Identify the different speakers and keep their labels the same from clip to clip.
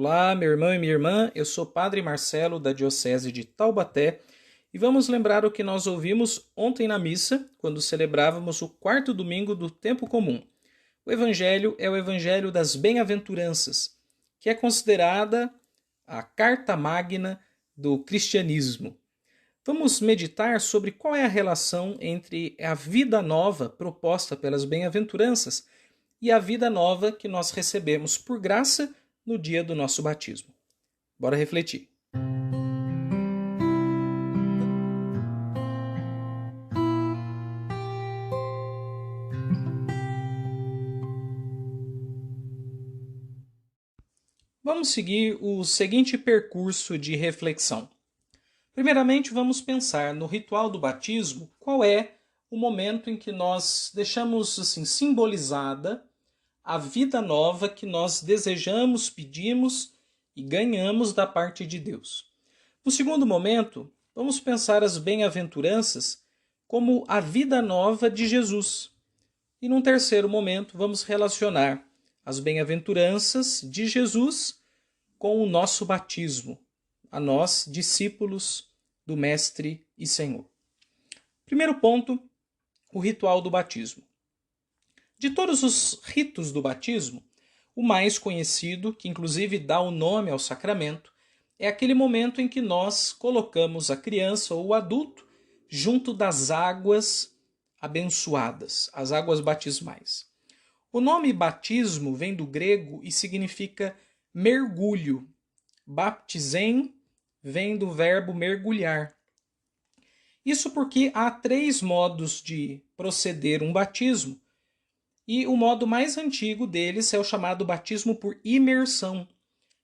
Speaker 1: Olá, meu irmão e minha irmã, eu sou Padre Marcelo, da Diocese de Taubaté, e vamos lembrar o que nós ouvimos ontem na missa, quando celebrávamos o quarto domingo do tempo comum. O Evangelho é o Evangelho das Bem-aventuranças, que é considerada a carta magna do cristianismo. Vamos meditar sobre qual é a relação entre a vida nova proposta pelas bem-aventuranças e a vida nova que nós recebemos por graça no dia do nosso batismo. Bora refletir. Vamos seguir o seguinte percurso de reflexão. Primeiramente, vamos pensar no ritual do batismo, qual é o momento em que nós deixamos assim simbolizada a vida nova que nós desejamos, pedimos e ganhamos da parte de Deus. No segundo momento, vamos pensar as bem-aventuranças como a vida nova de Jesus. E num terceiro momento, vamos relacionar as bem-aventuranças de Jesus com o nosso batismo, a nós, discípulos do Mestre e Senhor. Primeiro ponto, o ritual do batismo. De todos os ritos do batismo, o mais conhecido, que inclusive dá o nome ao sacramento, é aquele momento em que nós colocamos a criança ou o adulto junto das águas abençoadas, as águas batismais. O nome batismo vem do grego e significa mergulho. Baptizem vem do verbo mergulhar. Isso porque há 3 modos de proceder um batismo, e o modo mais antigo deles é o chamado batismo por imersão.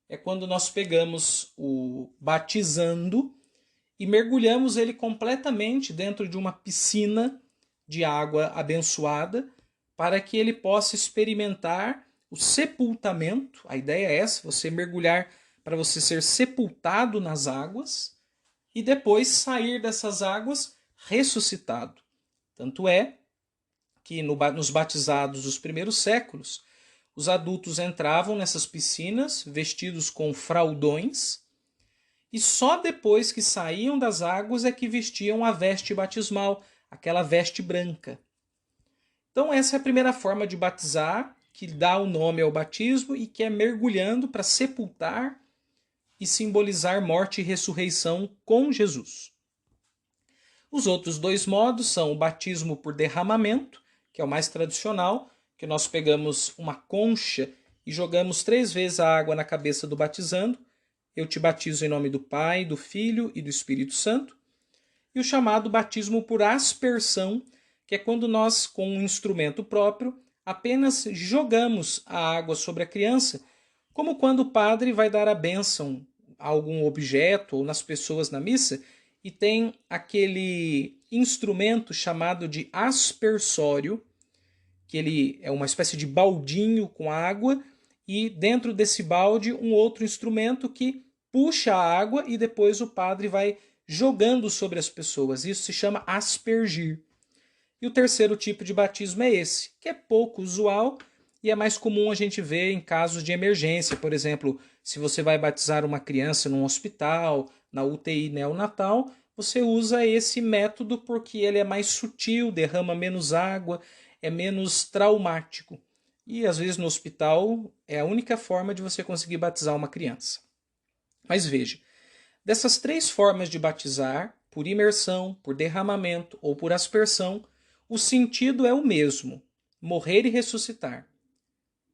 Speaker 1: É quando nós pegamos o batizando e mergulhamos ele completamente dentro de uma piscina de água abençoada para que ele possa experimentar o sepultamento. A ideia é essa, você mergulhar para você ser sepultado nas águas e depois sair dessas águas ressuscitado. Tanto é que nos batizados dos primeiros séculos, os adultos entravam nessas piscinas vestidos com fraldões e só depois que saíam das águas é que vestiam a veste batismal, aquela veste branca. Então essa é a primeira forma de batizar, que dá o nome ao batismo e que é mergulhando para sepultar e simbolizar morte e ressurreição com Jesus. Os outros 2 modos são o batismo por derramamento, que é o mais tradicional, que nós pegamos uma concha e jogamos 3 vezes a água na cabeça do batizando. Eu te batizo em nome do Pai, do Filho e do Espírito Santo. E o chamado batismo por aspersão, que é quando nós, com um instrumento próprio, apenas jogamos a água sobre a criança, como quando o padre vai dar a bênção a algum objeto ou nas pessoas na missa, e tem aquele instrumento chamado de aspersório, que ele é uma espécie de baldinho com água, e dentro desse balde um outro instrumento que puxa a água e depois o padre vai jogando sobre as pessoas. Isso se chama aspergir. E o terceiro tipo de batismo é esse, que é pouco usual e é mais comum a gente ver em casos de emergência. Por exemplo, se você vai batizar uma criança num hospital, na UTI neonatal, você usa esse método porque ele é mais sutil, derrama menos água, é menos traumático. E às vezes no hospital é a única forma de você conseguir batizar uma criança. Mas veja, dessas 3 formas de batizar, por imersão, por derramamento ou por aspersão, o sentido é o mesmo: morrer e ressuscitar.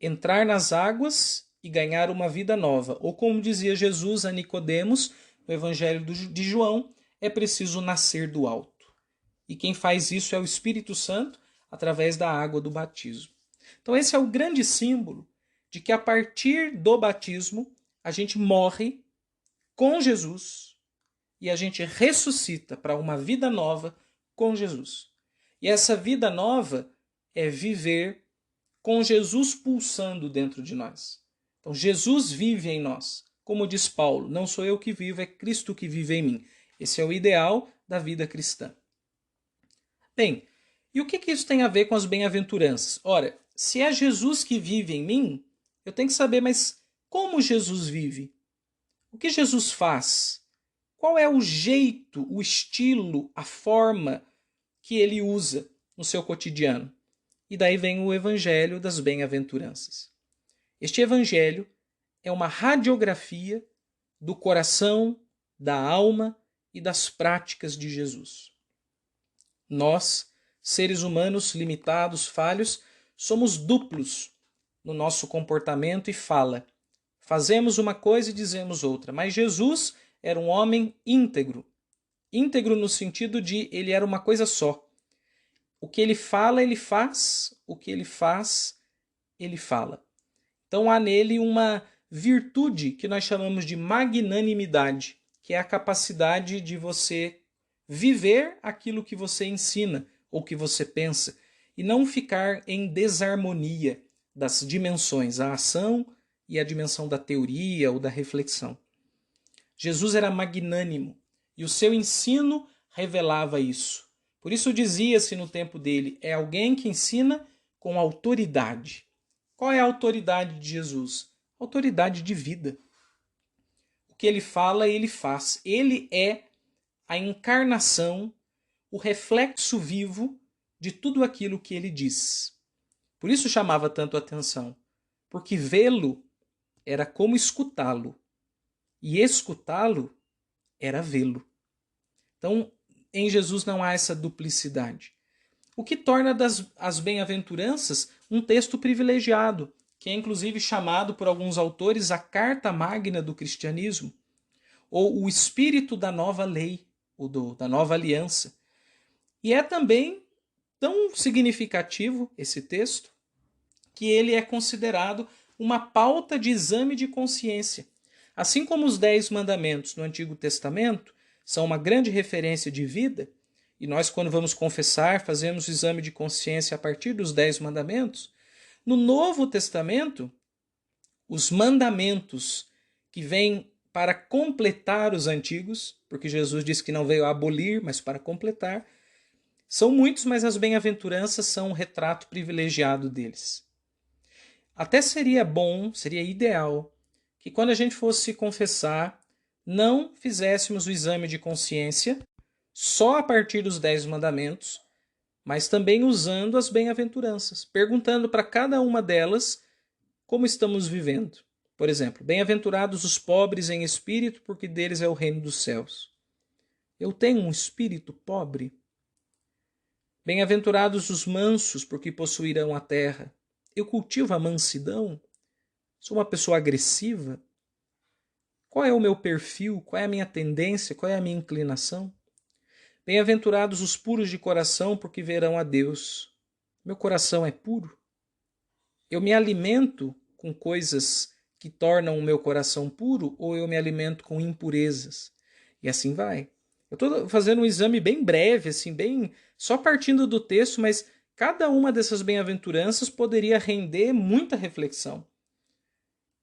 Speaker 1: Entrar nas águas e ganhar uma vida nova. Ou como dizia Jesus a Nicodemos, no Evangelho de João, é preciso nascer do alto. E quem faz isso é o Espírito Santo, através da água do batismo. Então esse é o grande símbolo de que a partir do batismo a gente morre com Jesus e a gente ressuscita para uma vida nova com Jesus. E essa vida nova é viver com Jesus pulsando dentro de nós. Então Jesus vive em nós. Como diz Paulo, não sou eu que vivo, é Cristo que vive em mim. Esse é o ideal da vida cristã. Bem, e o que isso tem a ver com as bem-aventuranças? Ora, se é Jesus que vive em mim, eu tenho que saber, mas como Jesus vive? O que Jesus faz? Qual é o jeito, o estilo, a forma que ele usa no seu cotidiano? E daí vem o Evangelho das Bem-aventuranças. Este Evangelho é uma radiografia do coração, da alma e das práticas de Jesus. Nós, seres humanos limitados, falhos, somos duplos no nosso comportamento e fala. Fazemos uma coisa e dizemos outra. Mas Jesus era um homem íntegro. Íntegro no sentido de ele era uma coisa só. O que ele fala, ele faz. O que ele faz, ele fala. Então há nele uma virtude que nós chamamos de magnanimidade, que é a capacidade de você viver aquilo que você ensina ou que você pensa e não ficar em desarmonia das dimensões, a ação e a dimensão da teoria ou da reflexão. Jesus era magnânimo e o seu ensino revelava isso. Por isso dizia-se no tempo dele, é alguém que ensina com autoridade. Qual é a autoridade de Jesus? Autoridade de vida. O que ele fala, ele faz. Ele é a encarnação, o reflexo vivo de tudo aquilo que ele diz. Por isso chamava tanto a atenção, porque vê-lo era como escutá-lo, e escutá-lo era vê-lo. Então, em Jesus não há essa duplicidade. O que torna as bem-aventuranças um texto privilegiado, que é inclusive chamado por alguns autores a carta magna do cristianismo, ou o espírito da nova lei, ou da nova aliança. E é também tão significativo esse texto, que ele é considerado uma pauta de exame de consciência. Assim como os 10 mandamentos no Antigo Testamento são uma grande referência de vida, e nós, quando vamos confessar, fazemos o exame de consciência a partir dos 10 mandamentos, no Novo Testamento, os mandamentos que vêm para completar os antigos, porque Jesus disse que não veio a abolir, mas para completar, são muitos, mas as bem-aventuranças são um retrato privilegiado deles. Até seria bom, seria ideal, que quando a gente fosse se confessar, não fizéssemos o exame de consciência só a partir dos 10 mandamentos, mas também usando as bem-aventuranças, perguntando para cada uma delas como estamos vivendo. Por exemplo, bem-aventurados os pobres em espírito, porque deles é o reino dos céus. Eu tenho um espírito pobre? Bem-aventurados os mansos, porque possuirão a terra. Eu cultivo a mansidão? Sou uma pessoa agressiva? Qual é o meu perfil? Qual é a minha tendência? Qual é a minha inclinação? Bem-aventurados os puros de coração, porque verão a Deus. Meu coração é puro? Eu me alimento com coisas que tornam o meu coração puro ou eu me alimento com impurezas? E assim vai. Eu estou fazendo um exame bem breve, assim, bem só partindo do texto, mas cada uma dessas bem-aventuranças poderia render muita reflexão.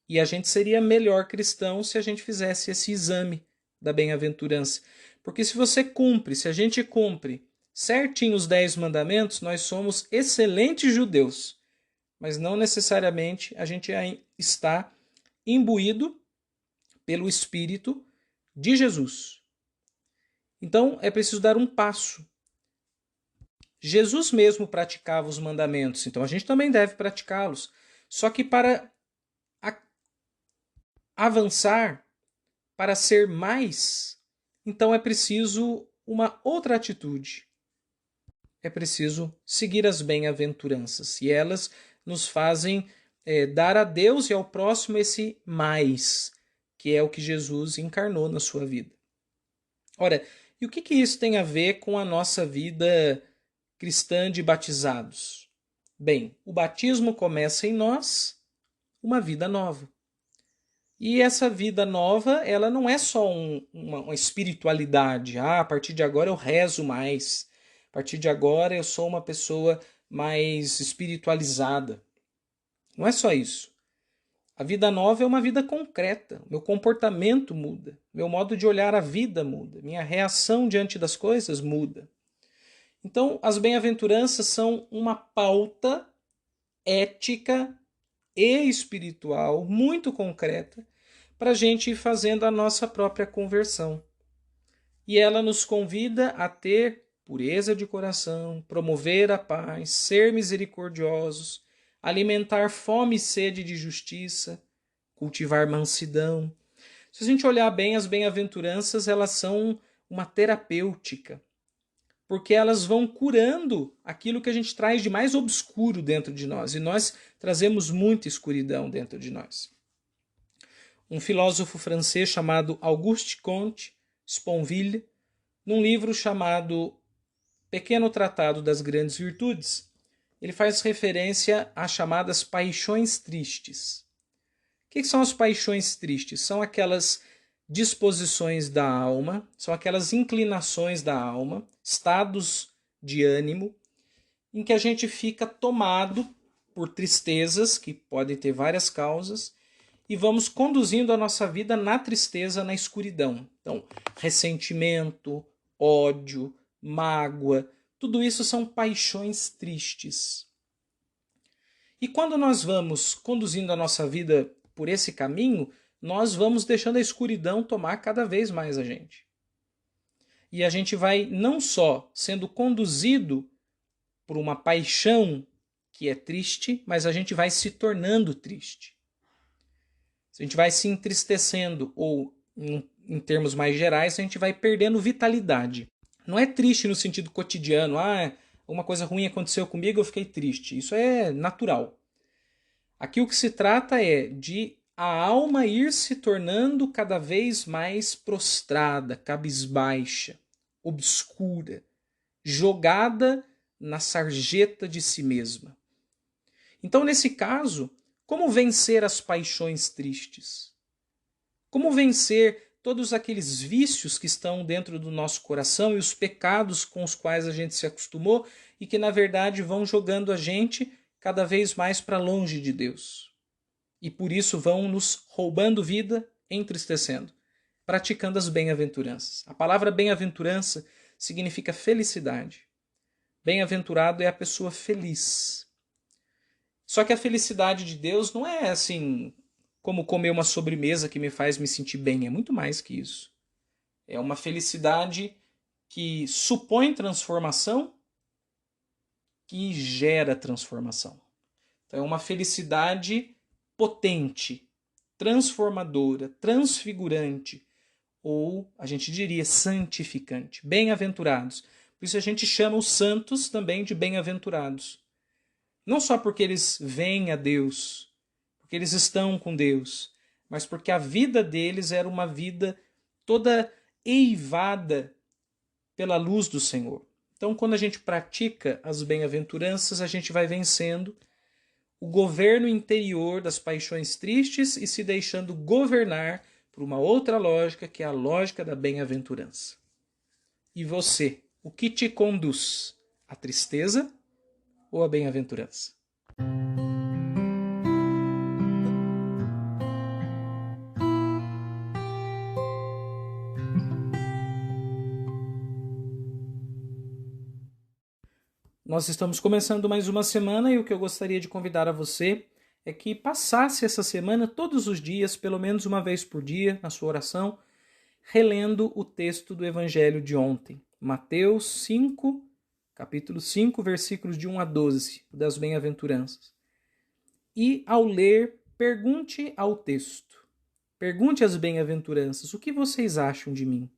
Speaker 1: E a gente seria melhor cristão se a gente fizesse esse exame da bem-aventurança. Porque se a gente cumpre certinho os 10 mandamentos, nós somos excelentes judeus. Mas não necessariamente a gente está imbuído pelo Espírito de Jesus. Então é preciso dar um passo. Jesus mesmo praticava os mandamentos, então a gente também deve praticá-los. Só que para avançar, para ser mais, então é preciso uma outra atitude. É preciso seguir as bem-aventuranças. E elas nos fazem dar a Deus e ao próximo esse mais, que é o que Jesus encarnou na sua vida. Ora, e o que isso tem a ver com a nossa vida cristã de batizados? Bem, o batismo começa em nós uma vida nova. E essa vida nova, ela não é só uma espiritualidade. A partir de agora eu rezo mais. A partir de agora eu sou uma pessoa mais espiritualizada. Não é só isso. A vida nova é uma vida concreta. Meu comportamento muda. Meu modo de olhar a vida muda. Minha reação diante das coisas muda. Então, as bem-aventuranças são uma pauta ética e espiritual, muito concreta, para a gente ir fazendo a nossa própria conversão. E ela nos convida a ter pureza de coração, promover a paz, ser misericordiosos, alimentar fome e sede de justiça, cultivar mansidão. Se a gente olhar bem, as bem-aventuranças, elas são uma terapêutica, porque elas vão curando aquilo que a gente traz de mais obscuro dentro de nós, e nós trazemos muita escuridão dentro de nós. Um filósofo francês chamado Auguste Comte Sponville, num livro chamado Pequeno Tratado das Grandes Virtudes, ele faz referência às chamadas paixões tristes. O que são as paixões tristes? São aquelas disposições da alma, são aquelas inclinações da alma, estados de ânimo, em que a gente fica tomado por tristezas, que podem ter várias causas, e vamos conduzindo a nossa vida na tristeza, na escuridão. Então, ressentimento, ódio, mágoa, tudo isso são paixões tristes. E quando nós vamos conduzindo a nossa vida por esse caminho, nós vamos deixando a escuridão tomar cada vez mais a gente. E a gente vai não só sendo conduzido por uma paixão que é triste, mas a gente vai se tornando triste. A gente vai se entristecendo, ou em termos mais gerais, a gente vai perdendo vitalidade. Não é triste no sentido cotidiano, uma coisa ruim aconteceu comigo, eu fiquei triste. Isso é natural. Aqui o que se trata é de a alma ir se tornando cada vez mais prostrada, cabisbaixa, obscura, jogada na sarjeta de si mesma. Então, nesse caso, como vencer as paixões tristes? Como vencer todos aqueles vícios que estão dentro do nosso coração e os pecados com os quais a gente se acostumou e que, na verdade, vão jogando a gente cada vez mais para longe de Deus. E por isso vão nos roubando vida, entristecendo, praticando as bem-aventuranças. A palavra bem-aventurança significa felicidade. Bem-aventurado é a pessoa feliz. Só que a felicidade de Deus não é assim como comer uma sobremesa que me faz me sentir bem. É muito mais que isso. É uma felicidade que supõe transformação, que gera transformação. Então é uma felicidade potente, transformadora, transfigurante, ou a gente diria santificante. Bem-aventurados. Por isso a gente chama os santos também de bem-aventurados. Não só porque eles veem a Deus, porque eles estão com Deus, mas porque a vida deles era uma vida toda eivada pela luz do Senhor. Então, quando a gente pratica as bem-aventuranças, a gente vai vencendo o governo interior das paixões tristes e se deixando governar por uma outra lógica, que é a lógica da bem-aventurança. E você, o que te conduz? A tristeza ou a bem-aventurança? Nós estamos começando mais uma semana e o que eu gostaria de convidar a você é que passasse essa semana todos os dias, pelo menos uma vez por dia, na sua oração, relendo o texto do Evangelho de ontem. Mateus 5, capítulo 5, versículos de 1 a 12, das bem-aventuranças. E, ao ler, pergunte ao texto. Pergunte às bem-aventuranças, o que vocês acham de mim?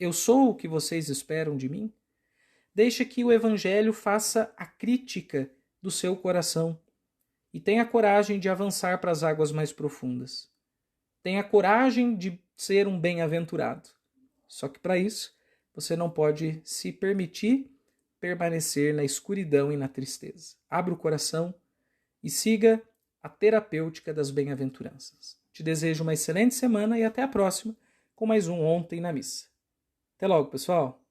Speaker 1: Eu sou o que vocês esperam de mim? Deixe que o Evangelho faça a crítica do seu coração e tenha coragem de avançar para as águas mais profundas. Tenha coragem de ser um bem-aventurado. Só que para isso, você não pode se permitir permanecer na escuridão e na tristeza. Abra o coração e siga a terapêutica das bem-aventuranças. Te desejo uma excelente semana e até a próxima com mais um Ontem na Missa. Até logo, pessoal!